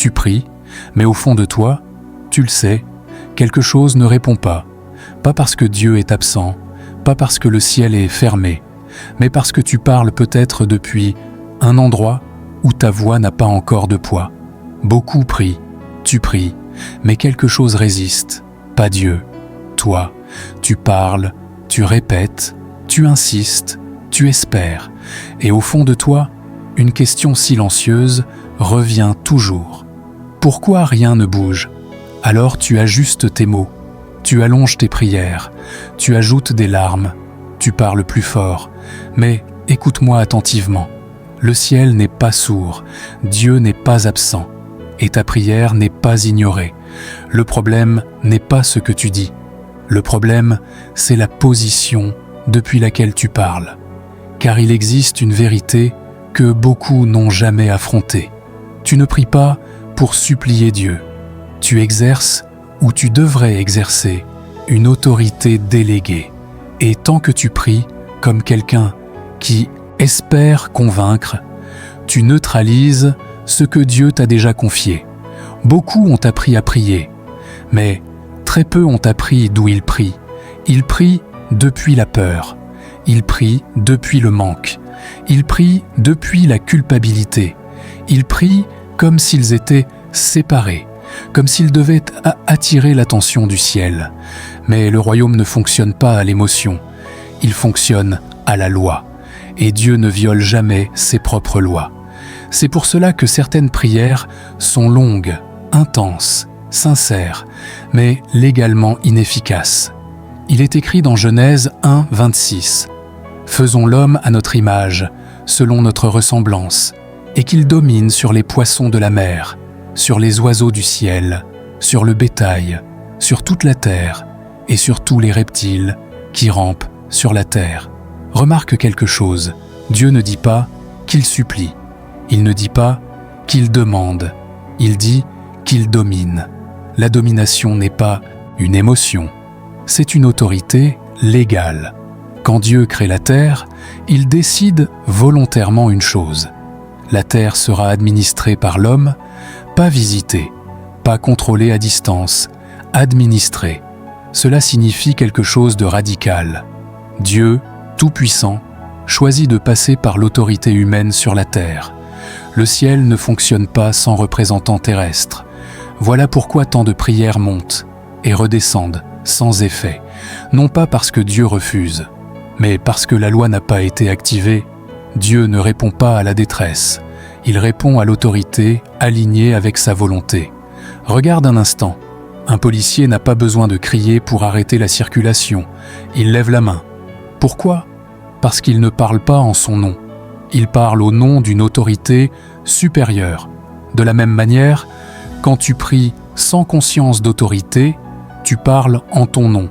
Tu pries, mais au fond de toi, tu le sais, quelque chose ne répond pas. Pas parce que Dieu est absent, pas parce que le ciel est fermé, mais parce que tu parles peut-être depuis un endroit où ta voix n'a pas encore de poids. Beaucoup prient, tu pries, mais quelque chose résiste, pas Dieu. Toi, tu parles, tu répètes, tu insistes, tu espères, et au fond de toi, une question silencieuse revient toujours. Pourquoi rien ne bouge? Alors tu ajustes tes mots, tu allonges tes prières, tu ajoutes des larmes, tu parles plus fort, mais écoute-moi attentivement. Le ciel n'est pas sourd, Dieu n'est pas absent, et ta prière n'est pas ignorée. Le problème n'est pas ce que tu dis. Le problème, c'est la position depuis laquelle tu parles. Car il existe une vérité que beaucoup n'ont jamais affrontée. Tu ne pries pas pour supplier Dieu. Tu exerces, ou tu devrais exercer, une autorité déléguée. Et tant que tu pries comme quelqu'un qui espère convaincre, tu neutralises ce que Dieu t'a déjà confié. Beaucoup ont appris à prier, mais très peu ont appris d'où ils prient. Ils prient depuis la peur. Ils prient depuis le manque. Ils prient depuis la culpabilité. Ils prient comme s'ils étaient séparés, comme s'ils devaient attirer l'attention du ciel. Mais le royaume ne fonctionne pas à l'émotion, il fonctionne à la loi. Et Dieu ne viole jamais ses propres lois. C'est pour cela que certaines prières sont longues, intenses, sincères, mais légalement inefficaces. Il est écrit dans Genèse 1, 26 « Faisons l'homme à notre image, selon notre ressemblance, et qu'il domine sur les poissons de la mer, sur les oiseaux du ciel, sur le bétail, sur toute la terre, et sur tous les reptiles qui rampent sur la terre. » Remarque quelque chose, Dieu ne dit pas qu'il supplie, il ne dit pas qu'il demande, il dit qu'il domine. La domination n'est pas une émotion, c'est une autorité légale. Quand Dieu crée la terre, il décide volontairement une chose. La terre sera administrée par l'homme, pas visitée, pas contrôlée à distance, administrée. Cela signifie quelque chose de radical. Dieu, Tout-Puissant, choisit de passer par l'autorité humaine sur la terre. Le ciel ne fonctionne pas sans représentant terrestre. Voilà pourquoi tant de prières montent et redescendent sans effet, non pas parce que Dieu refuse, mais parce que la loi n'a pas été activée. Dieu ne répond pas à la détresse, il répond à l'autorité alignée avec sa volonté. Regarde un instant, un policier n'a pas besoin de crier pour arrêter la circulation, il lève la main. Pourquoi? Parce qu'il ne parle pas en son nom, il parle au nom d'une autorité supérieure. De la même manière, quand tu pries sans conscience d'autorité, tu parles en ton nom.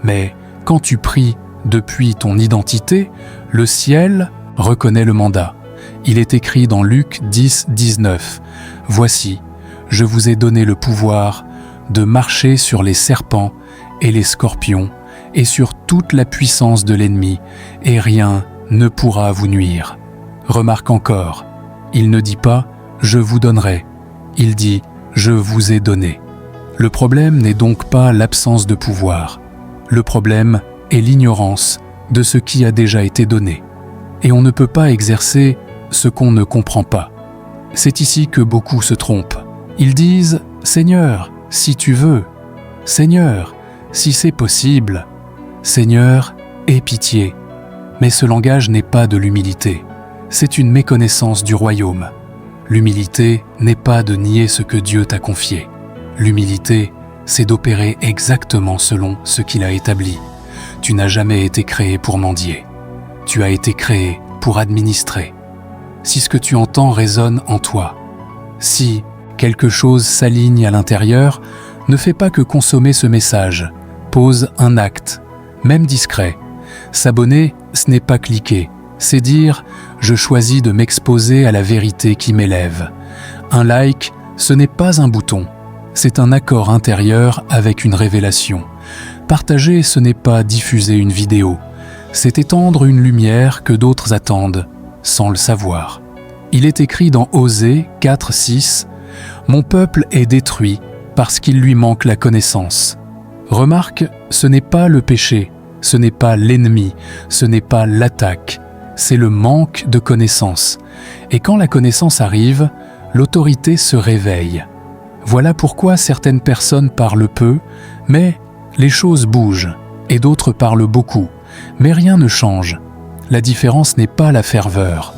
Mais quand tu pries depuis ton identité, le ciel reconnaît le mandat. Il est écrit dans Luc 10, 19 « Voici, je vous ai donné le pouvoir de marcher sur les serpents et les scorpions et sur toute la puissance de l'ennemi, et rien ne pourra vous nuire. » Remarque encore, il ne dit pas « je vous donnerai », il dit « je vous ai donné ». Le problème n'est donc pas l'absence de pouvoir. Le problème est l'ignorance de ce qui a déjà été donné. Et on ne peut pas exercer ce qu'on ne comprend pas. C'est ici que beaucoup se trompent. Ils disent « Seigneur, si tu veux. Seigneur, si c'est possible. Seigneur, aie pitié. » Mais ce langage n'est pas de l'humilité. C'est une méconnaissance du royaume. L'humilité n'est pas de nier ce que Dieu t'a confié. L'humilité, c'est d'opérer exactement selon ce qu'il a établi. Tu n'as jamais été créé pour mendier. Tu as été créé pour administrer. Si ce que tu entends résonne en toi, si quelque chose s'aligne à l'intérieur, ne fais pas que consommer ce message. Pose un acte, même discret. S'abonner, ce n'est pas cliquer. C'est dire « je choisis de m'exposer à la vérité qui m'élève ». Un like, ce n'est pas un bouton. C'est un accord intérieur avec une révélation. Partager, ce n'est pas diffuser une vidéo. C'est étendre une lumière que d'autres attendent, sans le savoir. Il est écrit dans Osée 4, 6 Mon peuple est détruit parce qu'il lui manque la connaissance. Remarque, ce n'est pas le péché, ce n'est pas l'ennemi, ce n'est pas l'attaque, c'est le manque de connaissance. Et quand la connaissance arrive, l'autorité se réveille. Voilà pourquoi certaines personnes parlent peu, mais les choses bougent, et d'autres parlent beaucoup, mais rien ne change. La différence n'est pas la ferveur.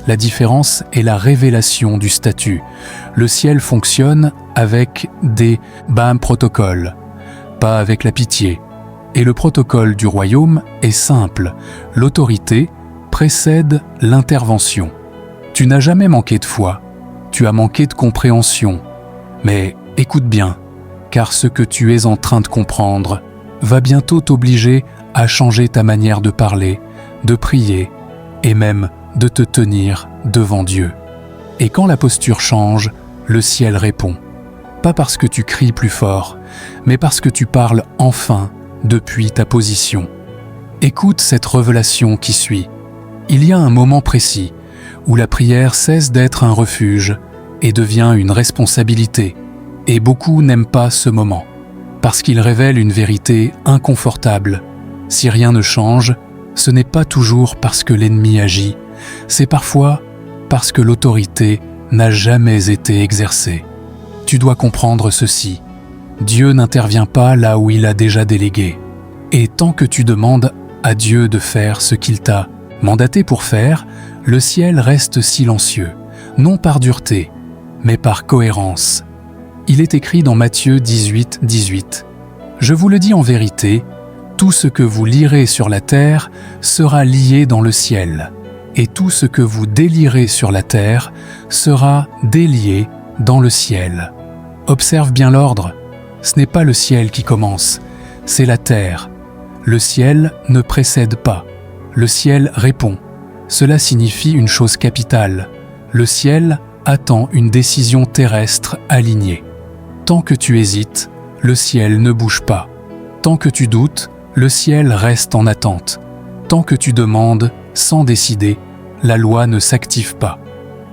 La différence est la révélation du statut. Le ciel fonctionne avec des protocoles, pas avec la pitié. Et le protocole du royaume est simple. L'autorité précède l'intervention. Tu n'as jamais manqué de foi, tu as manqué de compréhension. Mais écoute bien, car ce que tu es en train de comprendre va bientôt t'obliger à changer ta manière de parler, de prier et même de te tenir devant Dieu. Et quand la posture change, le ciel répond. Pas parce que tu cries plus fort, mais parce que tu parles enfin depuis ta position. Écoute cette révélation qui suit. Il y a un moment précis où la prière cesse d'être un refuge et devient une responsabilité. Et beaucoup n'aiment pas ce moment, parce qu'il révèle une vérité inconfortable. Si rien ne change, ce n'est pas toujours parce que l'ennemi agit, c'est parfois parce que l'autorité n'a jamais été exercée. Tu dois comprendre ceci. Dieu n'intervient pas là où il a déjà délégué. Et tant que tu demandes à Dieu de faire ce qu'il t'a mandaté pour faire, le ciel reste silencieux, non par dureté, mais par cohérence. Il est écrit dans Matthieu 18, 18. « Je vous le dis en vérité, tout ce que vous lirez sur la terre sera lié dans le ciel, et tout ce que vous délierez sur la terre sera délié dans le ciel. » Observe bien l'ordre. Ce n'est pas le ciel qui commence, c'est la terre. Le ciel ne précède pas, le ciel répond. Cela signifie une chose capitale. Le ciel attend une décision terrestre alignée. Tant que tu hésites, le ciel ne bouge pas. Tant que tu doutes, le ciel reste en attente. Tant que tu demandes sans décider, la loi ne s'active pas.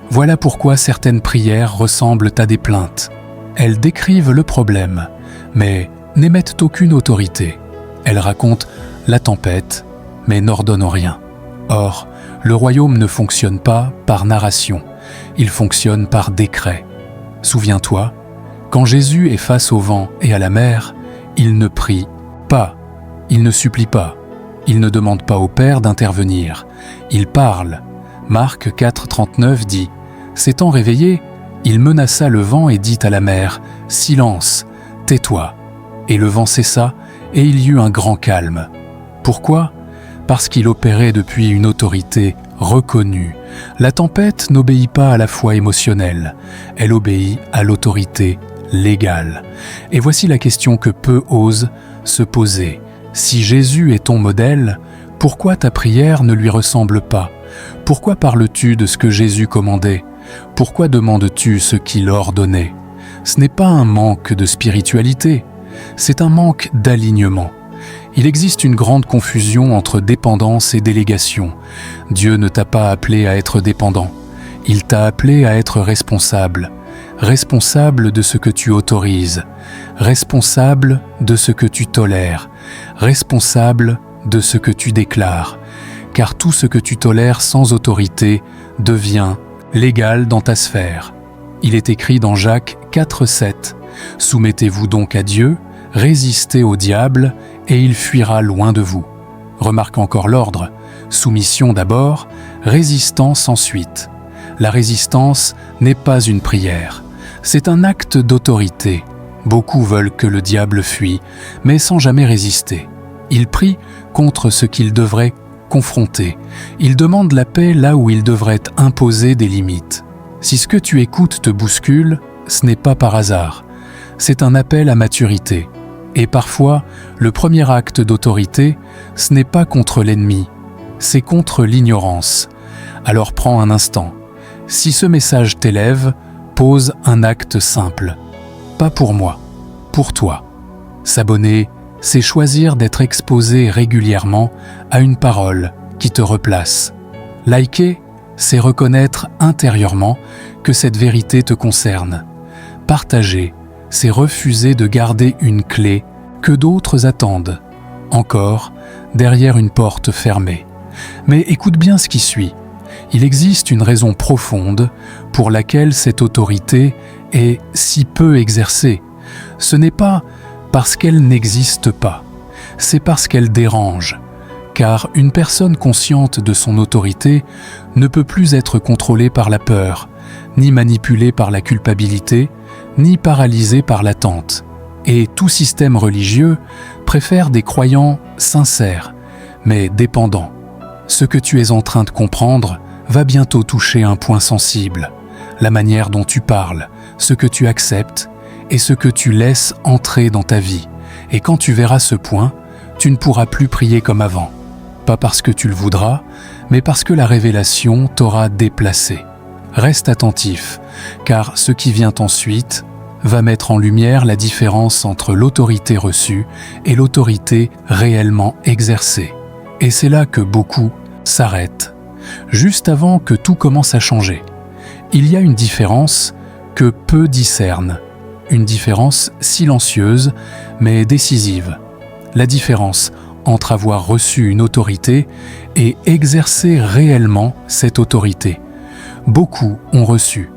Voilà pourquoi certaines prières ressemblent à des plaintes. Elles décrivent le problème, mais n'émettent aucune autorité. Elles racontent la tempête, mais n'ordonnent rien. Or, le royaume ne fonctionne pas par narration, il fonctionne par décret. Souviens-toi, quand Jésus est face au vent et à la mer, il ne prie pas, il ne supplie pas, il ne demande pas au Père d'intervenir, il parle. Marc 4, 39 dit « S'étant réveillé, il menaça le vent et dit à la mer « Silence, tais-toi !» Et le vent cessa, et il y eut un grand calme. Pourquoi ? Parce qu'il opérait depuis une autorité reconnue. La tempête n'obéit pas à la foi émotionnelle, elle obéit à l'autorité légale. Et voici la question que peu osent se poser. Si Jésus est ton modèle, pourquoi ta prière ne lui ressemble pas ? Pourquoi parles-tu de ce que Jésus commandait ? Pourquoi demandes-tu ce qu'il ordonnait ? Ce n'est pas un manque de spiritualité, c'est un manque d'alignement. Il existe une grande confusion entre dépendance et délégation. Dieu ne t'a pas appelé à être dépendant, il t'a appelé à être responsable. Responsable de ce que tu autorises, responsable de ce que tu tolères, responsable de ce que tu déclares. Car tout ce que tu tolères sans autorité devient légal dans ta sphère. Il est écrit dans Jacques 4, 7. « Soumettez-vous donc à Dieu, résistez au diable, et il fuira loin de vous. » Remarque encore l'ordre. Soumission d'abord, résistance ensuite. La résistance n'est pas une prière, c'est un acte d'autorité. Beaucoup veulent que le diable fuit, mais sans jamais résister. Ils prient contre ce qu'ils devraient confronter. Ils demandent la paix là où ils devraient imposer des limites. Si ce que tu écoutes te bouscule, ce n'est pas par hasard. C'est un appel à maturité. Et parfois, le premier acte d'autorité, ce n'est pas contre l'ennemi, c'est contre l'ignorance. Alors prends un instant. Si ce message t'élève, pose un acte simple. Pas pour moi, pour toi. S'abonner, c'est choisir d'être exposé régulièrement à une parole qui te replace. Liker, c'est reconnaître intérieurement que cette vérité te concerne. Partager, c'est refuser de garder une clé que d'autres attendent, encore derrière une porte fermée. Mais écoute bien ce qui suit. Il existe une raison profonde pour laquelle cette autorité est si peu exercée. Ce n'est pas parce qu'elle n'existe pas, c'est parce qu'elle dérange. Car une personne consciente de son autorité ne peut plus être contrôlée par la peur, ni manipulée par la culpabilité, ni paralysée par l'attente. Et tout système religieux préfère des croyants sincères, mais dépendants. Ce que tu es en train de comprendre va bientôt toucher un point sensible, la manière dont tu parles, ce que tu acceptes et ce que tu laisses entrer dans ta vie. Et quand tu verras ce point, tu ne pourras plus prier comme avant. Pas parce que tu le voudras, mais parce que la révélation t'aura déplacé. Reste attentif, car ce qui vient ensuite va mettre en lumière la différence entre l'autorité reçue et l'autorité réellement exercée. Et c'est là que beaucoup s'arrêtent, juste avant que tout commence à changer. Il y a une différence que peu discernent, une différence silencieuse mais décisive. La différence entre avoir reçu une autorité et exercer réellement cette autorité. Beaucoup ont reçu,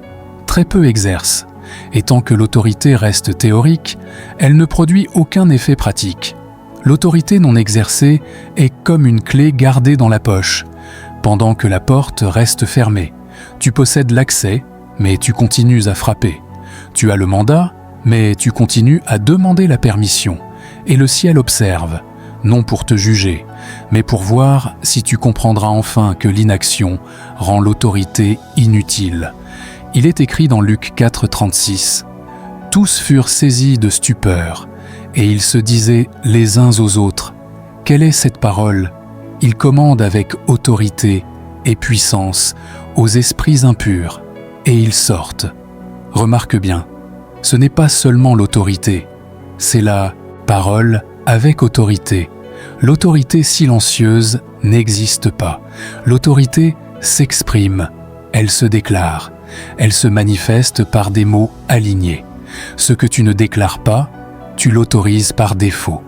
très peu exercent, et tant que l'autorité reste théorique, elle ne produit aucun effet pratique. L'autorité non exercée est comme une clé gardée dans la poche, pendant que la porte reste fermée. Tu possèdes l'accès, mais tu continues à frapper. Tu as le mandat, mais tu continues à demander la permission, et le ciel observe, non pour te juger, mais pour voir si tu comprendras enfin que l'inaction rend l'autorité inutile. Il est écrit dans Luc 4,36 « Tous furent saisis de stupeur, et ils se disaient les uns aux autres, « Quelle est cette parole ?» Il commande avec autorité et puissance aux esprits impurs, et ils sortent. Remarque bien, ce n'est pas seulement l'autorité, c'est la parole avec autorité. L'autorité silencieuse n'existe pas. L'autorité s'exprime, elle se déclare, elle se manifeste par des mots alignés. Ce que tu ne déclares pas, tu l'autorises par défaut.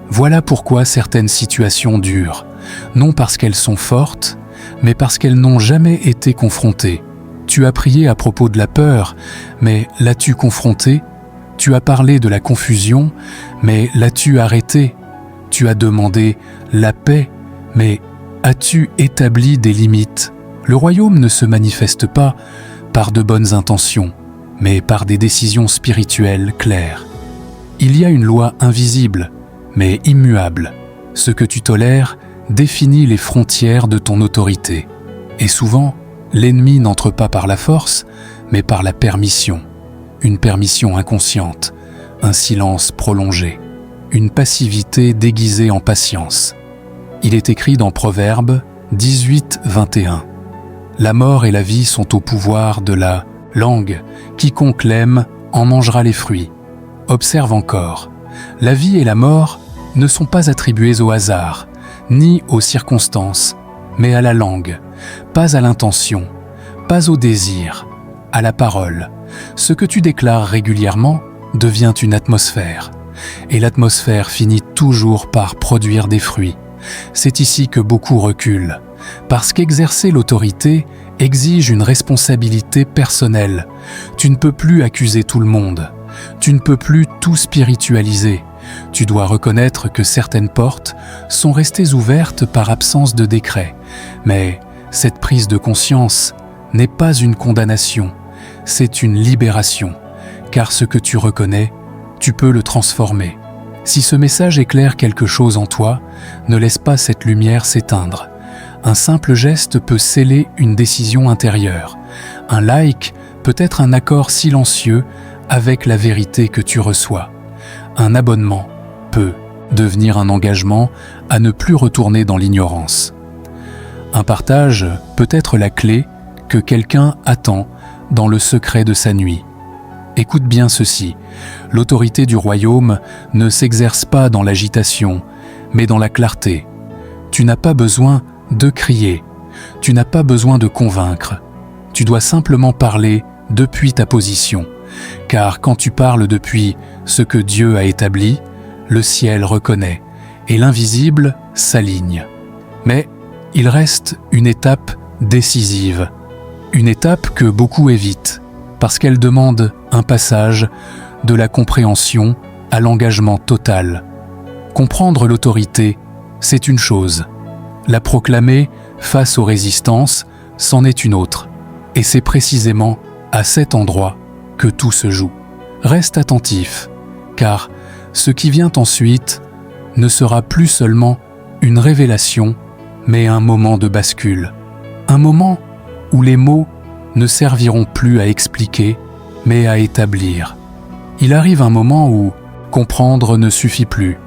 Voilà pourquoi certaines situations durent, non parce qu'elles sont fortes, mais parce qu'elles n'ont jamais été confrontées. Tu as prié à propos de la peur, mais l'as-tu confrontée ? Tu as parlé de la confusion, mais l'as-tu arrêtée ? Tu as demandé la paix, mais as-tu établi des limites ? Le royaume ne se manifeste pas par de bonnes intentions, mais par des décisions spirituelles claires. Il y a une loi invisible, mais immuable. Ce que tu tolères définit les frontières de ton autorité. Et souvent, l'ennemi n'entre pas par la force, mais par la permission. Une permission inconsciente, un silence prolongé, une passivité déguisée en patience. Il est écrit dans Proverbes 18, 21. « La mort et la vie sont au pouvoir de la langue. Quiconque l'aime en mangera les fruits. » Observe encore. La vie et la mort ne sont pas attribuées au hasard, ni aux circonstances, mais à la langue, pas à l'intention, pas au désir, à la parole. Ce que tu déclares régulièrement devient une atmosphère. Et l'atmosphère finit toujours par produire des fruits. C'est ici que beaucoup reculent, parce qu'exercer l'autorité exige une responsabilité personnelle. Tu ne peux plus accuser tout le monde. Tu ne peux plus tout spiritualiser. Tu dois reconnaître que certaines portes sont restées ouvertes par absence de décret. Mais cette prise de conscience n'est pas une condamnation, c'est une libération, car ce que tu reconnais, tu peux le transformer. Si ce message éclaire quelque chose en toi, ne laisse pas cette lumière s'éteindre. Un simple geste peut sceller une décision intérieure. Un like peut être un accord silencieux avec la vérité que tu reçois. Un abonnement peut devenir un engagement à ne plus retourner dans l'ignorance. Un partage peut être la clé que quelqu'un attend dans le secret de sa nuit. Écoute bien ceci, l'autorité du royaume ne s'exerce pas dans l'agitation, mais dans la clarté. Tu n'as pas besoin de crier, tu n'as pas besoin de convaincre. Tu dois simplement parler depuis ta position, car quand tu parles depuis ce que Dieu a établi, le ciel reconnaît et l'invisible s'aligne. Mais il reste une étape décisive, une étape que beaucoup évitent, parce qu'elle demande un passage de la compréhension à l'engagement total. Comprendre l'autorité, c'est une chose. La proclamer face aux résistances, c'en est une autre. Et c'est précisément à cet endroit que tout se joue. Reste attentif, car ce qui vient ensuite ne sera plus seulement une révélation, mais un moment de bascule. Un moment où les mots ne serviront plus à expliquer, mais à établir. Il arrive un moment où comprendre ne suffit plus.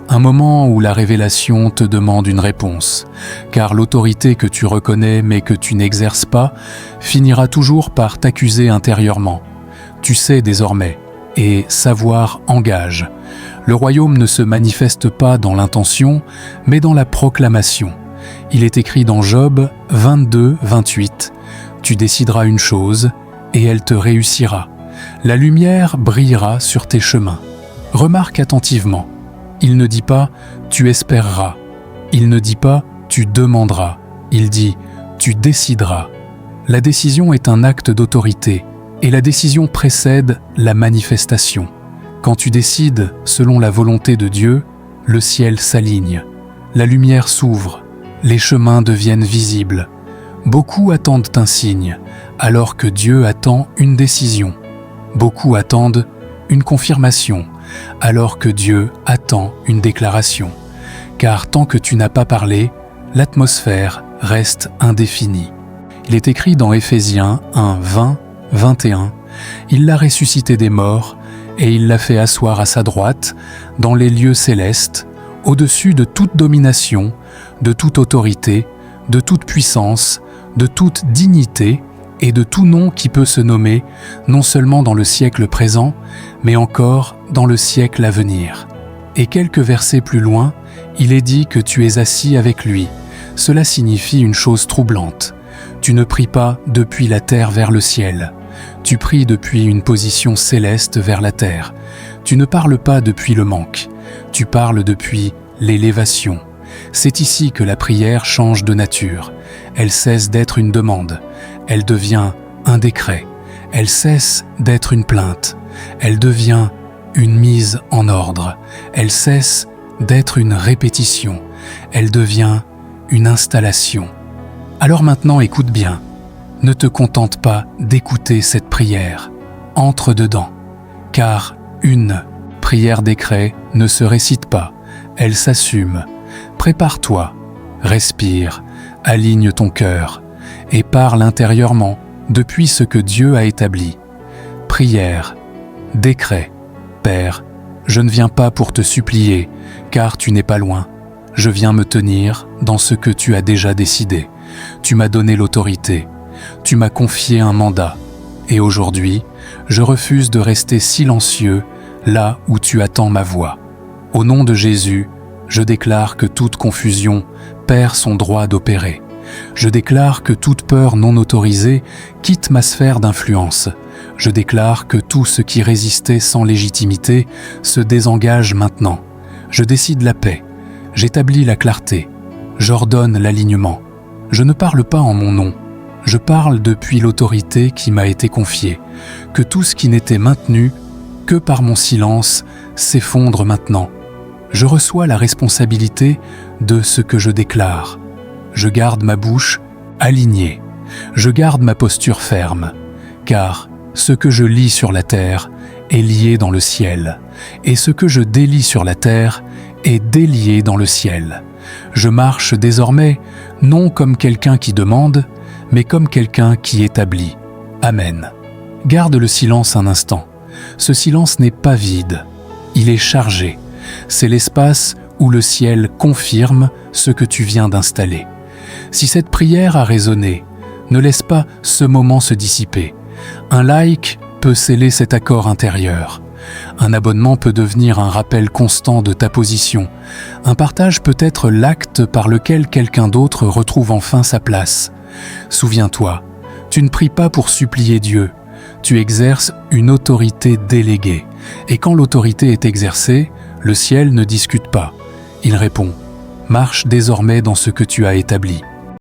Un moment où la révélation te demande une réponse, car l'autorité que tu reconnais mais que tu n'exerces pas finira toujours par t'accuser intérieurement. Tu sais désormais, et savoir engage. Le royaume ne se manifeste pas dans l'intention, mais dans la proclamation. Il est écrit dans Job 22, 28, « Tu décideras une chose, et elle te réussira. La lumière brillera sur tes chemins. » Remarque attentivement. Il ne dit pas « tu espéreras ». Il ne dit pas « tu demanderas ». Il dit « tu décideras ». La décision est un acte d'autorité, et la décision précède la manifestation. Quand tu décides selon la volonté de Dieu, le ciel s'aligne, la lumière s'ouvre, les chemins deviennent visibles. Beaucoup attendent un signe, alors que Dieu attend une décision. Beaucoup attendent une confirmation, alors que Dieu attend une déclaration. Car tant que tu n'as pas parlé, l'atmosphère reste indéfinie. Il est écrit dans Éphésiens 1, 20, 21, « Il l'a ressuscité des morts, et il l'a fait asseoir à sa droite, dans les lieux célestes, au-dessus de toute domination, de toute autorité, de toute puissance, de toute dignité, et de tout nom qui peut se nommer, non seulement dans le siècle présent, mais encore dans le siècle à venir. » Et quelques versets plus loin, il est dit que tu es assis avec lui. Cela signifie une chose troublante. Tu ne pries pas depuis la terre vers le ciel. Tu pries depuis une position céleste vers la terre. Tu ne parles pas depuis le manque. Tu parles depuis l'élévation. C'est ici que la prière change de nature. Elle cesse d'être une demande. Elle devient un décret. Elle cesse d'être une plainte. Elle devient une mise en ordre. Elle cesse d'être une répétition. Elle devient une installation. Alors maintenant, écoute bien. Ne te contente pas d'écouter cette prière. Entre dedans. Car une prière décret ne se récite pas. Elle s'assume. Prépare-toi. Respire. Aligne ton cœur. Et parle intérieurement depuis ce que Dieu a établi. Prière. Décret. Père, je ne viens pas pour te supplier, car tu n'es pas loin. Je viens me tenir dans ce que tu as déjà décidé. Tu m'as donné l'autorité. Tu m'as confié un mandat. Et aujourd'hui, je refuse de rester silencieux là où tu attends ma voix. Au nom de Jésus, je déclare que toute confusion perd son droit d'opérer. Je déclare que toute peur non autorisée quitte ma sphère d'influence. Je déclare que tout ce qui résistait sans légitimité se désengage maintenant. Je décide la paix. J'établis la clarté. J'ordonne l'alignement. Je ne parle pas en mon nom. Je parle depuis l'autorité qui m'a été confiée. Que tout ce qui n'était maintenu que par mon silence s'effondre maintenant. Je reçois la responsabilité de ce que je déclare. Je garde ma bouche alignée. Je garde ma posture ferme. Car ce que je lis sur la terre est lié dans le ciel. Et ce que je délie sur la terre est délié dans le ciel. Je marche désormais non comme quelqu'un qui demande, mais comme quelqu'un qui établit. Amen. Garde le silence un instant. Ce silence n'est pas vide. Il est chargé. C'est l'espace où le ciel confirme ce que tu viens d'installer. Si cette prière a résonné, ne laisse pas ce moment se dissiper. Un like peut sceller cet accord intérieur. Un abonnement peut devenir un rappel constant de ta position. Un partage peut être l'acte par lequel quelqu'un d'autre retrouve enfin sa place. Souviens-toi, tu ne pries pas pour supplier Dieu. tu exerces une autorité déléguée. Et quand l'autorité est exercée, le ciel ne discute pas. Il répond « Marche désormais dans ce que tu as établi ».